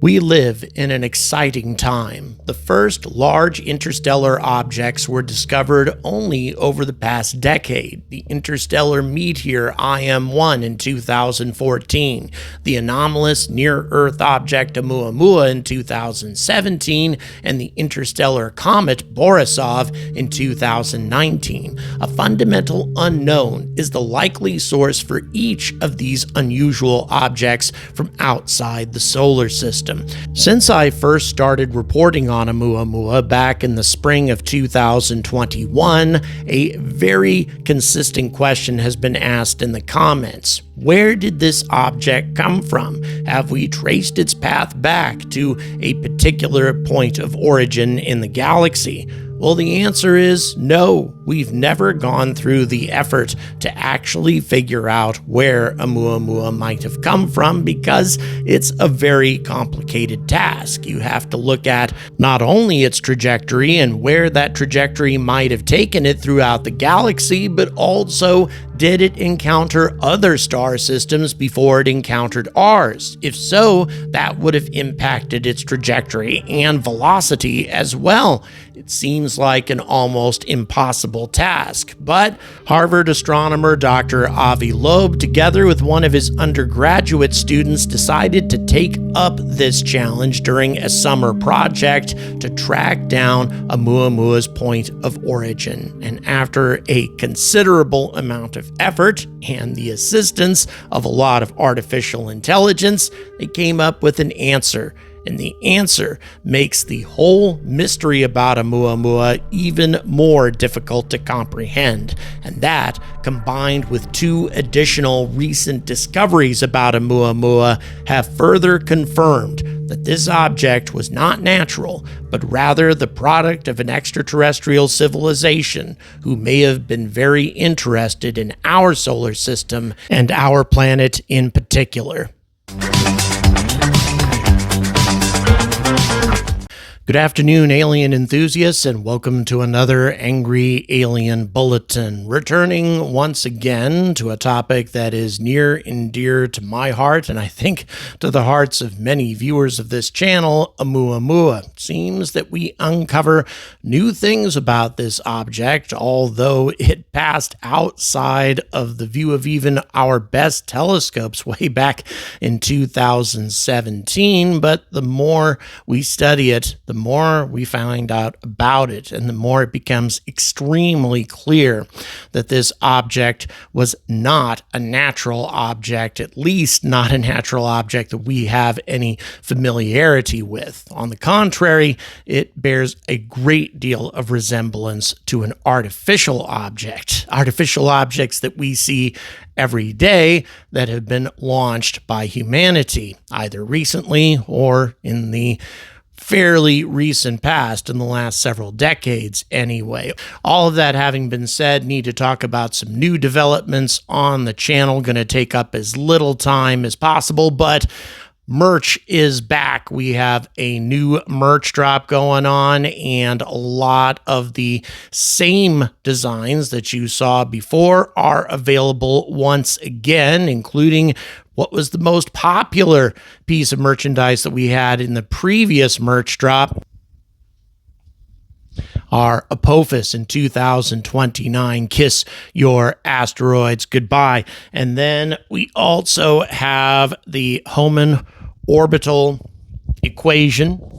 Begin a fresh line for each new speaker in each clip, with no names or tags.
We live in an exciting time. The first large interstellar objects were discovered only over the past decade. The interstellar meteor IM-1 in 2014, the anomalous near-Earth object Oumuamua in 2017, and the interstellar comet Borisov in 2019. A fundamental unknown is the likely source for each of these unusual objects from outside the solar system. Since I first started reporting on Oumuamua back in the spring of 2021, a very consistent question has been asked in the comments. Where did this object come from? Have we traced its path back to a particular point of origin in the galaxy? Well, the answer is no. We've never gone through the effort to actually figure out where Oumuamua might have come from because it's a very complicated task. You have to look at not only its trajectory and where that trajectory might have taken it throughout the galaxy, but also did it encounter other star systems before it encountered ours? If so, that would have impacted its trajectory and velocity as well. It seems like an almost impossible task, but Harvard astronomer Dr. Avi Loeb, together with one of his undergraduate students, decided to take up this challenge during a summer project to track down Oumuamua's point of origin. And after a considerable amount of effort and the assistance of a lot of artificial intelligence, they came up with an answer. And the answer makes the whole mystery about Oumuamua even more difficult to comprehend. And that, combined with two additional recent discoveries about Oumuamua, have further confirmed that this object was not natural, but rather the product of an extraterrestrial civilization who may have been very interested in our solar system and our planet in particular. Good afternoon, alien enthusiasts, and welcome to another Angry Alien Bulletin. Returning once again to a topic that is near and dear to my heart, and I think to the hearts of many viewers of this channel, Oumuamua. Seems that we uncover new things about this object, although it passed outside of the view of even our best telescopes way back in 2017. But the more we study it, the more we find out about it, and the more it becomes extremely clear that this object was not a natural object, at least not a natural object that we have any familiarity with. On the contrary, it bears a great deal of resemblance to an artificial object. Artificial objects that we see every day that have been launched by humanity, either recently or in the fairly recent past, in the last several decades anyway. All of that having been said, need to talk about some new developments on the channel. Going to take up as little time as possible, but merch is back. We have a new merch drop going on, and a lot of the same designs that you saw before are available once again, including what was the most popular piece of merchandise that we had in the previous merch drop, our Apophis in 2029, Kiss Your Asteroids Goodbye. And then we also have the Hohmann Orbital equation.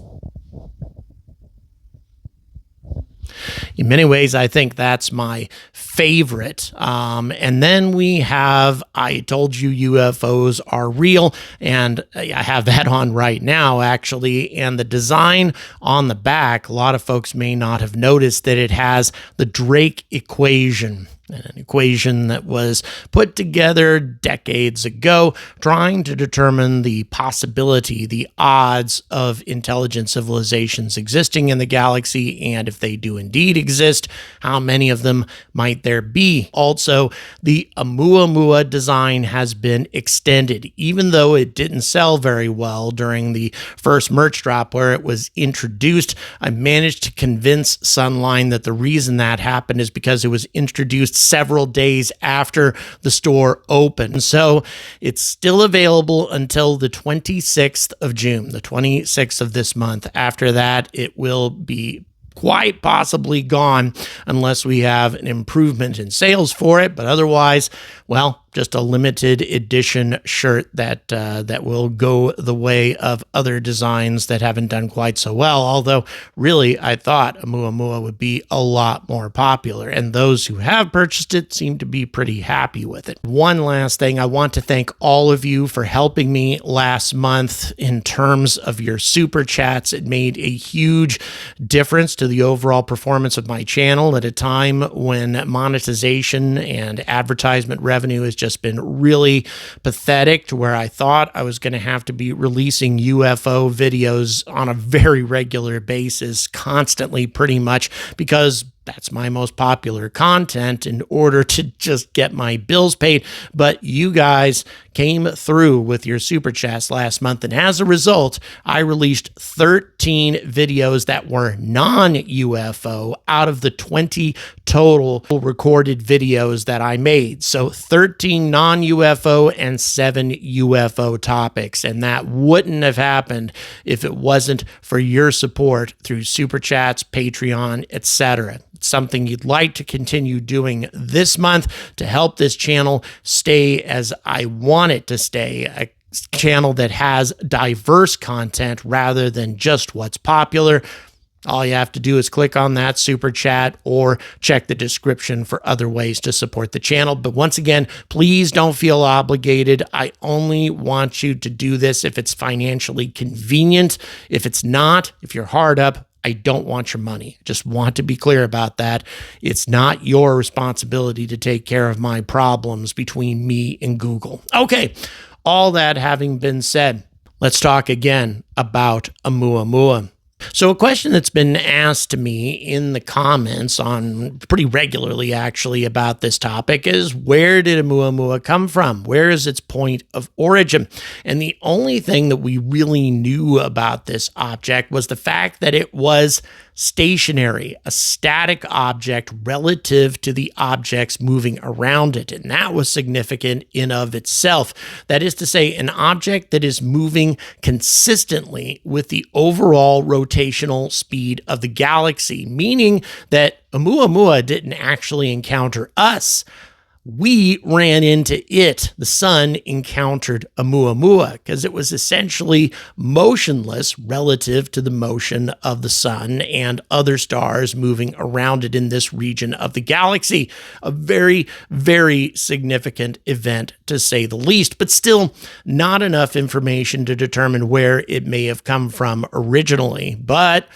In many ways, I think that's my favorite. And then we have I Told You UFOs Are Real, and I have that on right now, actually. And the design on the back, a lot of folks may not have noticed that it has the Drake equation. An equation that was put together decades ago, trying to determine the possibility, the odds of intelligent civilizations existing in the galaxy, and if they do indeed exist, how many of them might there be. Also, the Oumuamua design has been extended, even though it didn't sell very well during the first merch drop where it was introduced. I managed to convince Sunline that the reason that happened is because it was introduced just several days after the store opened. So it's still available until the 26th of June, the 26th of this month. After that, it will be quite possibly gone unless we have an improvement in sales for it. But otherwise, well, just a limited edition shirt that will go the way of other designs that haven't done quite so well. Although, really, I thought Oumuamua would be a lot more popular, and those who have purchased it seem to be pretty happy with it. One last thing, I want to thank all of you for helping me last month in terms of your super chats. It made a huge difference to the overall performance of my channel at a time when monetization and advertisement revenue has just been really pathetic, to where I thought I was going to have to be releasing UFO videos on a very regular basis, constantly pretty much, because that's my most popular content in order to just get my bills paid. But you guys came through with your super chats last month, and as a result, I released 13 videos that were non-UFO out of the 20 total recorded videos that I made. So 13 non-UFO and 7 UFO topics, and that wouldn't have happened if it wasn't for your support through super chats, Patreon, etc. Something you'd like to continue doing this month to help this channel stay as I want it to stay, a channel that has diverse content rather than just what's popular. All you have to do is click on that super chat or check the description for other ways to support the channel. But once again, please don't feel obligated. I only want you to do this if it's financially convenient. If it's not, if you're hard up, I don't want your money. Just want to be clear about that. It's not your responsibility to take care of my problems between me and Google. Okay, all that having been said, let's talk again about Oumuamua. So a question that's been asked to me in the comments on pretty regularly actually about this topic is, where did Oumuamua come from? Where is its point of origin? And the only thing that we really knew about this object was the fact that it was stationary, a static object relative to the objects moving around it. And that was significant in of itself. That is to say, an object that is moving consistently with the overall rotational speed of the galaxy, meaning that Oumuamua didn't actually encounter us. We ran into it. The sun encountered Oumuamua because it was essentially motionless relative to the motion of the sun and other stars moving around it in this region of the galaxy. A very, very significant event, to say the least, but still not enough information to determine where it may have come from originally. But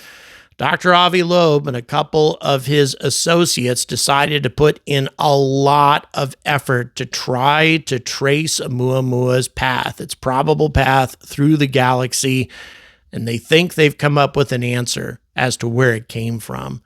Dr. Avi Loeb and a couple of his associates decided to put in a lot of effort to try to trace Oumuamua's path, its probable path through the galaxy, and they think they've come up with an answer as to where it came from.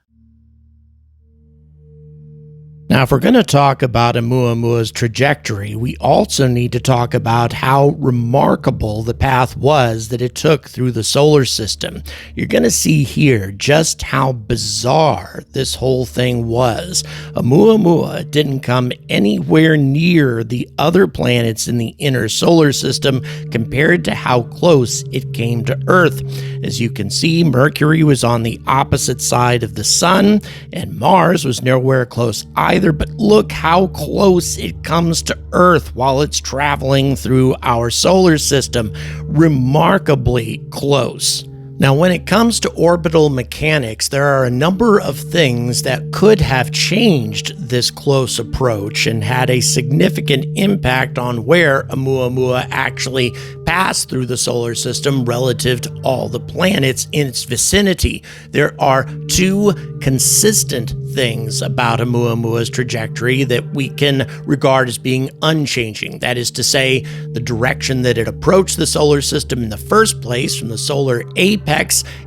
Now, if we're going to talk about Oumuamua's trajectory, we also need to talk about how remarkable the path was that it took through the solar system. You're going to see here just how bizarre this whole thing was. Oumuamua didn't come anywhere near the other planets in the inner solar system compared to how close it came to Earth. As you can see, Mercury was on the opposite side of the sun, and Mars was nowhere close either. But look how close it comes to Earth while it's traveling through our solar system. Remarkably close. Now, when it comes to orbital mechanics, there are a number of things that could have changed this close approach and had a significant impact on where Oumuamua actually passed through the solar system relative to all the planets in its vicinity. There are two consistent things about Oumuamua's trajectory that we can regard as being unchanging. That is to say, the direction that it approached the solar system in the first place from the solar apex,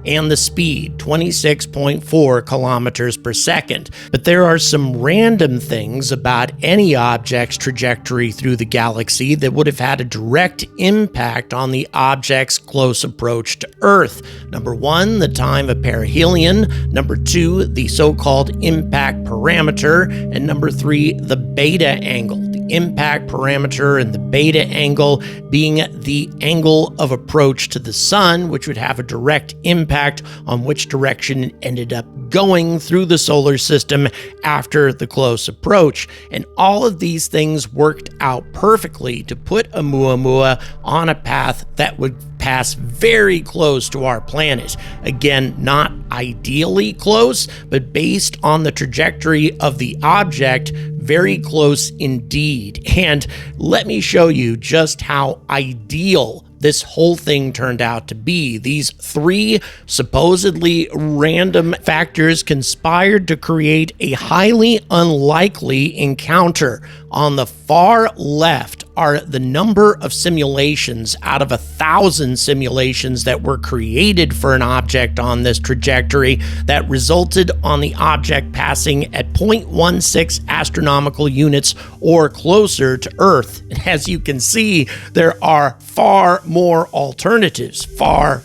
and the speed, 26.4 kilometers per second. But there are some random things about any object's trajectory through the galaxy that would have had a direct impact impact on the object's close approach to Earth. Number 1, the time of perihelion. Number 2, the so-called impact parameter. And number 3, the beta angle. The impact parameter and the beta angle being the angle of approach to the sun, which would have a direct impact on which direction it ended up going through the solar system after the close approach. And all of these things worked out perfectly to put Oumuamua on a path that would pass very close to our planet. Again, not ideally close, but based on the trajectory of the object, very close indeed. And let me show you just how ideal this whole thing turned out to be. These 3 supposedly random factors conspired to create a highly unlikely encounter. On the far left are the number of simulations out of 1,000 simulations that were created for an object on this trajectory that resulted on the object passing at 0.16 astronomical units or closer to Earth. And as you can see, there are far more alternatives, far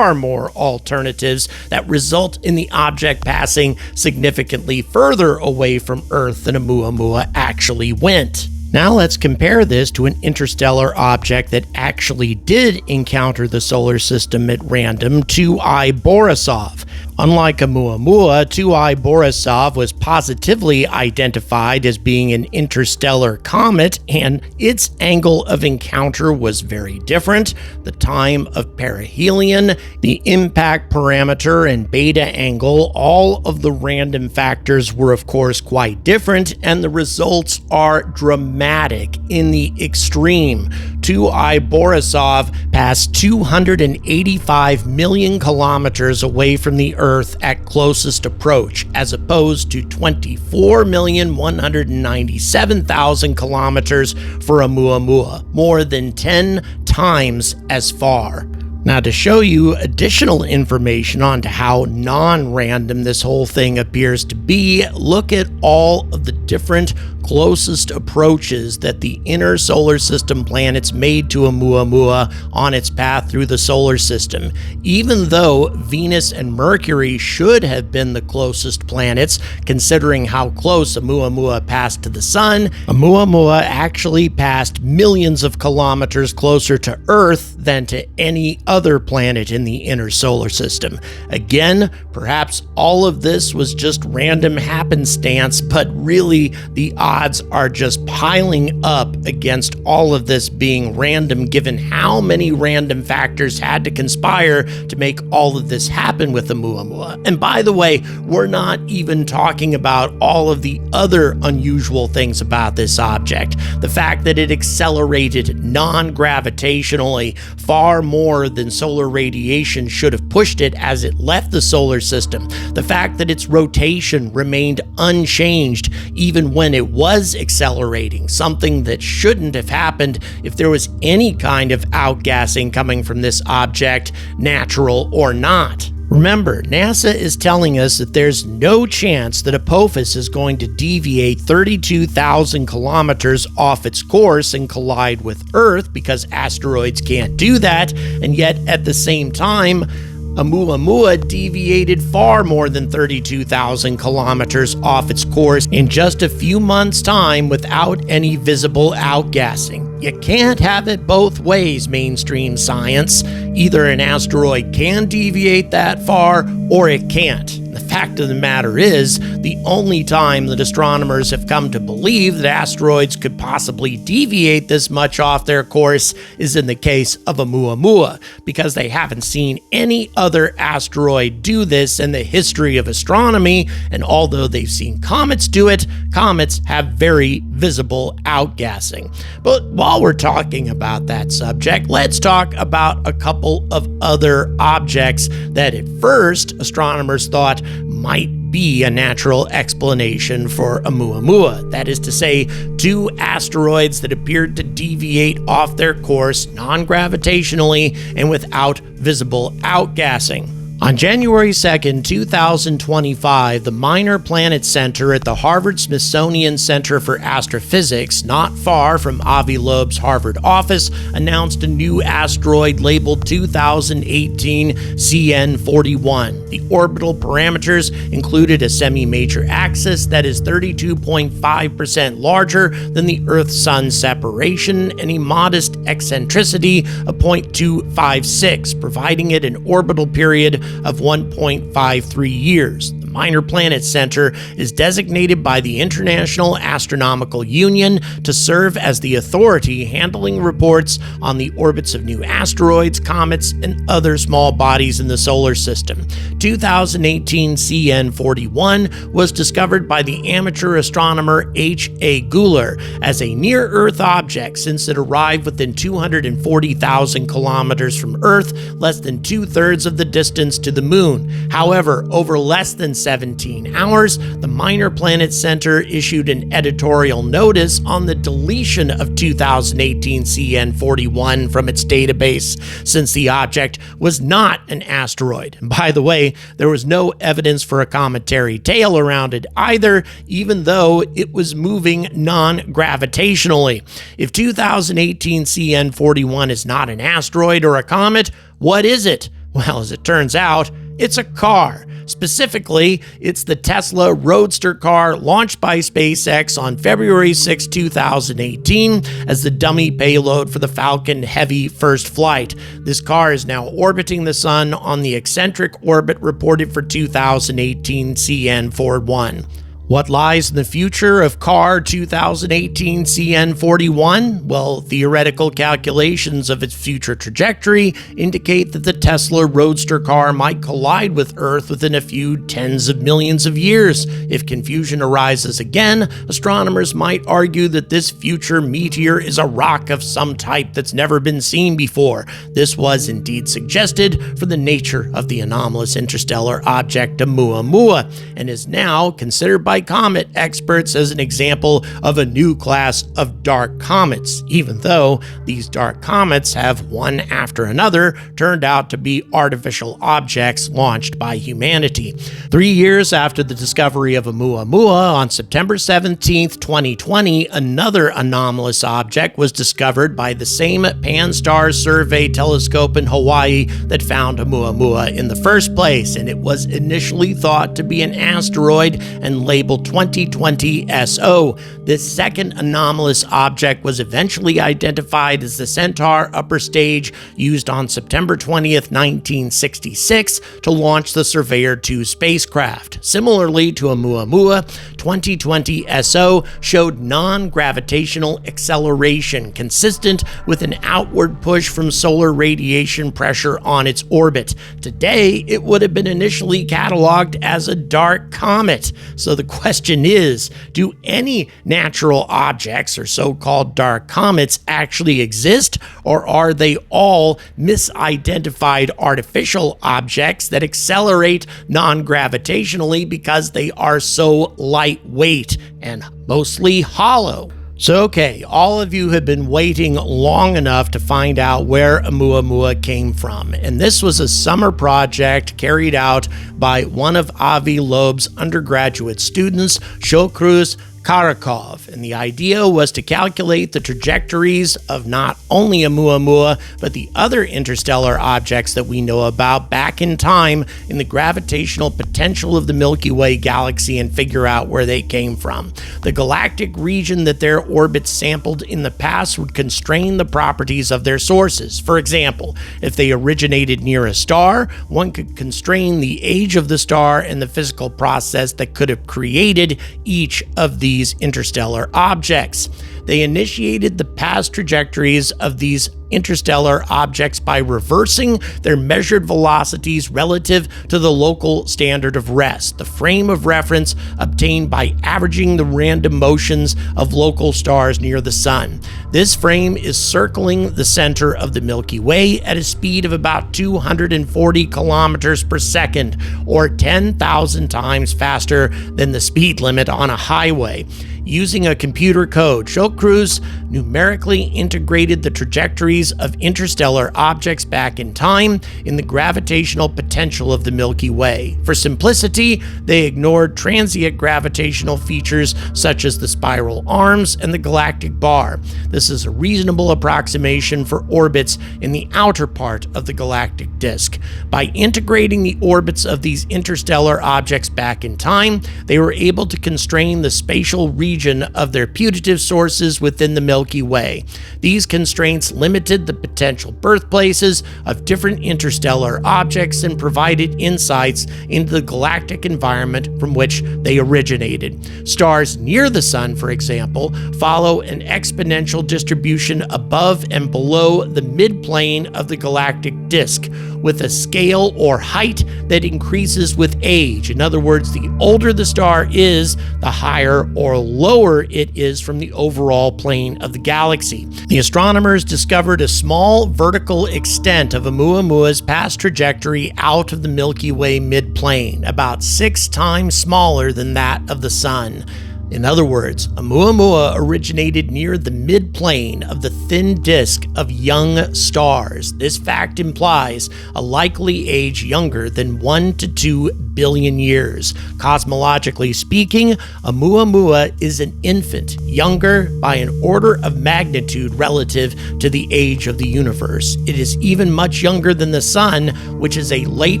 more alternatives that result in the object passing significantly further away from Earth than Oumuamua actually went. Now let's compare this to an interstellar object that actually did encounter the solar system at random, 2I Borisov. Unlike Oumuamua, 2I Borisov was positively identified as being an interstellar comet, and its angle of encounter was very different. The time of perihelion, the impact parameter, and beta angle, all of the random factors were of course quite different, and the results are dramatic in the extreme. 2I Borisov passed 285 million kilometers away from the Earth at closest approach, as opposed to 24,197,000 kilometers for Oumuamua, more than 10 times as far. Now, to show you additional information on how non-random this whole thing appears to be, look at all of the different closest approaches that the inner solar system planets made to Oumuamua on its path through the solar system. Even though Venus and Mercury should have been the closest planets, considering how close Oumuamua passed to the sun, Oumuamua actually passed millions of kilometers closer to Earth than to any other planet in the inner solar system. Again, perhaps all of this was just random happenstance, but really the odds are just piling up against all of this being random, given how many random factors had to conspire to make all of this happen with Oumuamua. And by the way, we're not even talking about all of the other unusual things about this object. The fact that it accelerated non-gravitationally far more than solar radiation should have pushed it as it left the solar system. The fact that its rotation remained unchanged even when it was accelerating, something that shouldn't have happened if there was any kind of outgassing coming from this object, natural or not. Remember, NASA is telling us that there's no chance that Apophis is going to deviate 32,000 kilometers off its course and collide with Earth, because asteroids can't do that, and yet at the same time, Oumuamua deviated far more than 32,000 kilometers off its course in just a few months' time without any visible outgassing. You can't have it both ways, mainstream science. Either an asteroid can deviate that far, or it can't. The fact of the matter is, the only time that astronomers have come to believe that asteroids could possibly deviate this much off their course is in the case of Oumuamua, because they haven't seen any other asteroid do this in the history of astronomy, and although they've seen comets do it, comets have very visible outgassing. But while we're talking about that subject, let's talk about a couple of other objects that at first astronomers thought might be a natural explanation for Oumuamua. That is to say, 2 asteroids that appeared to deviate off their course non-gravitationally and without visible outgassing. On January 2, 2025, the Minor Planet Center at the Harvard-Smithsonian Center for Astrophysics, not far from Avi Loeb's Harvard office, announced a new asteroid labeled 2018 CN41. The orbital parameters included a semi-major axis that is 32.5% larger than the Earth-Sun separation and a modest eccentricity of 0.256, providing it an orbital period of 1.53 years. The Minor Planet Center is designated by the International Astronomical Union to serve as the authority handling reports on the orbits of new asteroids, comets, and other small bodies in the solar system. 2018 CN41 was discovered by the amateur astronomer H.A. Guler as a near-Earth object since it arrived within 240,000 kilometers from Earth, less than two-thirds of the distance to the Moon. However, over less than 17 hours, the Minor Planet Center issued an editorial notice on the deletion of 2018 CN41 from its database, since the object was not an asteroid. And by the way, there was no evidence for a cometary tail around it either, even though it was moving non-gravitationally. If 2018 CN41 is not an asteroid or a comet, what is it? Well, as it turns out, it's a car. Specifically, it's the Tesla Roadster car launched by SpaceX on February 6, 2018 as the dummy payload for the Falcon Heavy first flight. This car is now orbiting the Sun on the eccentric orbit reported for 2018 CN41. What lies in the future of car 2018 CN41? Well, theoretical calculations of its future trajectory indicate that the Tesla Roadster car might collide with Earth within a few tens of millions of years. If confusion arises again, astronomers might argue that this future meteor is a rock of some type that's never been seen before. This was indeed suggested for the nature of the anomalous interstellar object Oumuamua, and is now considered by comet experts as an example of a new class of dark comets, even though these dark comets have, one after another, turned out to be artificial objects launched by humanity. 3 years after the discovery of Oumuamua, on September 17, 2020, another anomalous object was discovered by the same Pan-STARRS survey telescope in Hawaii that found Oumuamua in the first place, and it was initially thought to be an asteroid and labeled 2020 SO. This second anomalous object was eventually identified as the Centaur upper stage used on September 20th, 1966 to launch the Surveyor 2 spacecraft. Similarly to Oumuamua, 2020 SO showed non-gravitational acceleration consistent with an outward push from solar radiation pressure on its orbit. Today, it would have been initially cataloged as a dark comet. So the question is, do any natural objects or so-called dark comets actually exist, or are they all misidentified artificial objects that accelerate non-gravitationally because they are so lightweight and mostly hollow? So, okay, all of you have been waiting long enough to find out where Oumuamua came from, and this was a summer project carried out by one of Avi Loeb's undergraduate students, Shokruz Karakov, and the idea was to calculate the trajectories of not only Oumuamua, but the other interstellar objects that we know about back in time in the gravitational potential of the Milky Way galaxy and figure out where they came from. The galactic region that their orbits sampled in the past would constrain the properties of their sources. For example, if they originated near a star, one could constrain the age of the star and the physical process that could have created each of these interstellar objects. They initiated the past trajectories of these interstellar objects by reversing their measured velocities relative to the local standard of rest, the frame of reference obtained by averaging the random motions of local stars near the Sun. This frame is circling the center of the Milky Way at a speed of about 240 kilometers per second, or 10,000 times faster than the speed limit on a highway. Using a computer code, Shokruz numerically integrated the trajectories of interstellar objects back in time in the gravitational potential potential of the Milky Way. For simplicity, they ignored transient gravitational features such as the spiral arms and the galactic bar. This is a reasonable approximation for orbits in the outer part of the galactic disk. By integrating the orbits of these interstellar objects back in time, they were able to constrain the spatial region of their putative sources within the Milky Way. These constraints limited the potential birthplaces of different interstellar objects and provided insights into the galactic environment from which they originated. Stars near the Sun, for example, follow an exponential distribution above and below the midplane of the galactic disk, with a scale or height that increases with age. In other words, the older the star is, the higher or lower it is from the overall plane of the galaxy. The astronomers discovered a small vertical extent of Oumuamua's past trajectory out of the Milky Way midplane, about 6 times smaller than that of the Sun. In other words, Oumuamua originated near the midplane of the thin disk of young stars. This fact implies a likely age younger than 1 to 2 billion years. Cosmologically speaking, Oumuamua is an infant, younger by an order of magnitude relative to the age of the universe. It is even much younger than the Sun, which is a late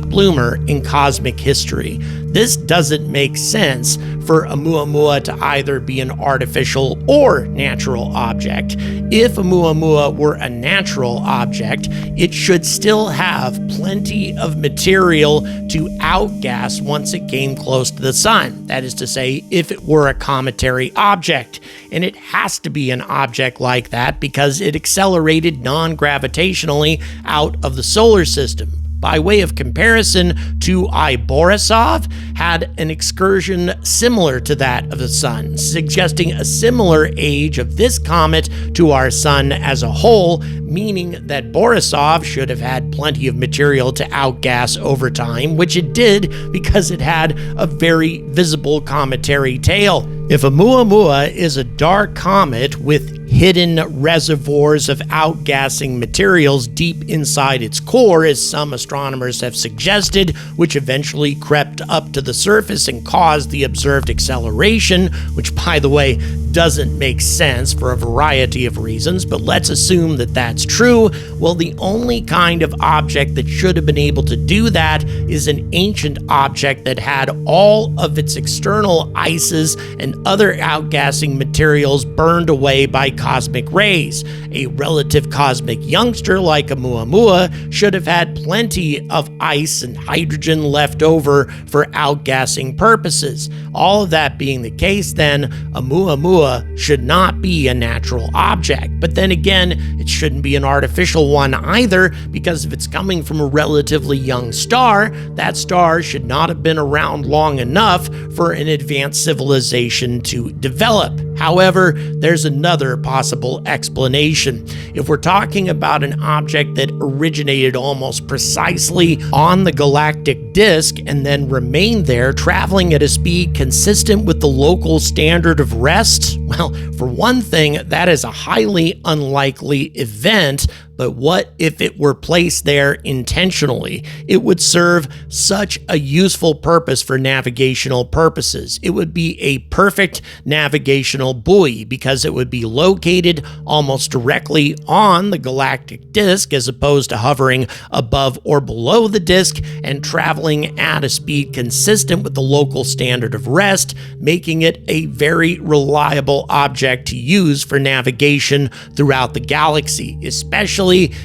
bloomer in cosmic history. This doesn't make sense for Oumuamua to either be an artificial or natural object. If Oumuamua were a natural object, it should still have plenty of material to outgas once it came close to the Sun. That is to say, if it were a cometary object. And it has to be an object like that because it accelerated non-gravitationally out of the solar system. By way of comparison, 2I Borisov had an excursion similar to that of the Sun, suggesting a similar age of this comet to our Sun as a whole, meaning that Borisov should have had plenty of material to outgas over time, which it did because it had a very visible cometary tail. If Oumuamua is a dark comet with hidden reservoirs of outgassing materials deep inside its core, as some astronomers have suggested, which eventually crept up to the surface and caused the observed acceleration, which, by the way, doesn't make sense for a variety of reasons, but let's assume that that's true. Well, the only kind of object that should have been able to do that is an ancient object that had all of its external ices and other outgassing materials burned away by cosmic rays. A relative cosmic youngster like Oumuamua should have had plenty of ice and hydrogen left over for outgassing purposes. All of that being the case, then Oumuamua should not be a natural object. But then again, it shouldn't be an artificial one either, because if it's coming from a relatively young star, that star should not have been around long enough for an advanced civilization to develop. However, there's another possible explanation. If we're talking about an object that originated almost precisely on the galactic disk and then remained there, traveling at a speed consistent with the local standard of rest, well, for one thing, that is a highly unlikely event. But what if it were placed there intentionally? It would serve such a useful purpose for navigational purposes. It would be a perfect navigational buoy because it would be located almost directly on the galactic disk as opposed to hovering above or below the disk and traveling at a speed consistent with the local standard of rest, making it a very reliable object to use for navigation throughout the galaxy, especially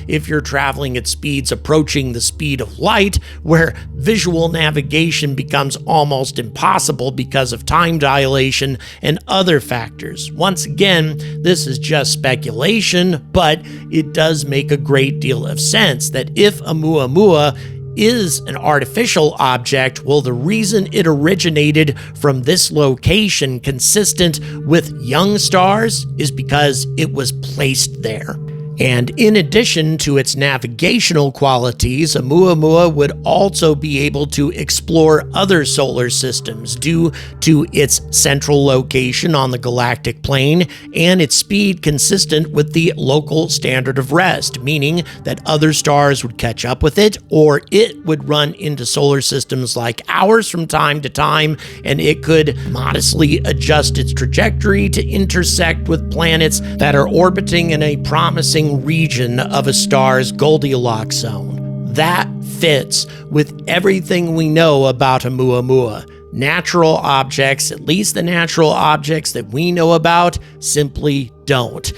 if you're traveling at speeds approaching the speed of light, where visual navigation becomes almost impossible because of time dilation and other factors. Once again, this is just speculation, but it does make a great deal of sense that if Oumuamua is an artificial object, well, the reason it originated from this location consistent with young stars is because it was placed there. And in addition to its navigational qualities, Oumuamua would also be able to explore other solar systems due to its central location on the galactic plane and its speed consistent with the local standard of rest, meaning that other stars would catch up with it, or it would run into solar systems like ours from time to time, and it could modestly adjust its trajectory to intersect with planets that are orbiting in a promising region of a star's Goldilocks zone. That fits with everything we know about Oumuamua. Natural objects, at least the natural objects that we know about, simply don't.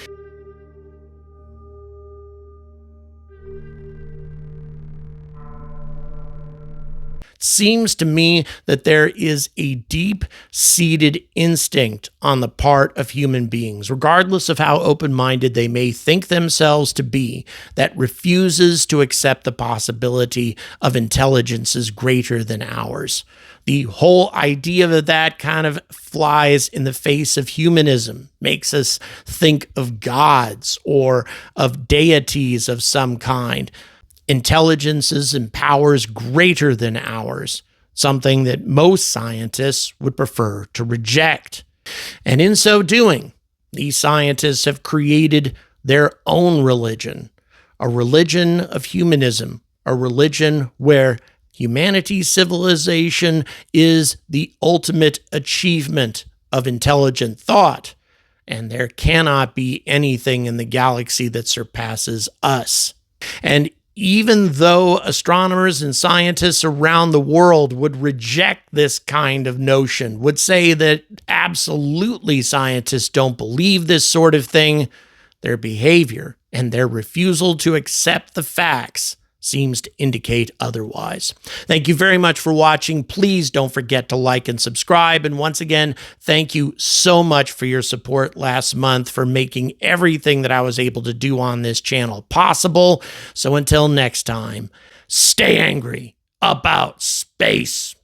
Seems to me that there is a deep-seated instinct on the part of human beings, regardless of how open-minded they may think themselves to be, that refuses to accept the possibility of intelligences greater than ours. The whole idea of that kind of flies in the face of humanism, makes us think of gods or of deities of some kind. Intelligences and powers greater than ours, something that most scientists would prefer to reject. And in so doing, these scientists have created their own religion, a religion of humanism, a religion where humanity's civilization is the ultimate achievement of intelligent thought, and there cannot be anything in the galaxy that surpasses us. And even though astronomers and scientists around the world would reject this kind of notion, would say that absolutely scientists don't believe this sort of thing, their behavior and their refusal to accept the facts seems to indicate otherwise. Thank you very much for watching. Please don't forget to like and subscribe. And once again, thank you so much for your support last month, for making everything that I was able to do on this channel possible. So until next time, stay angry about space.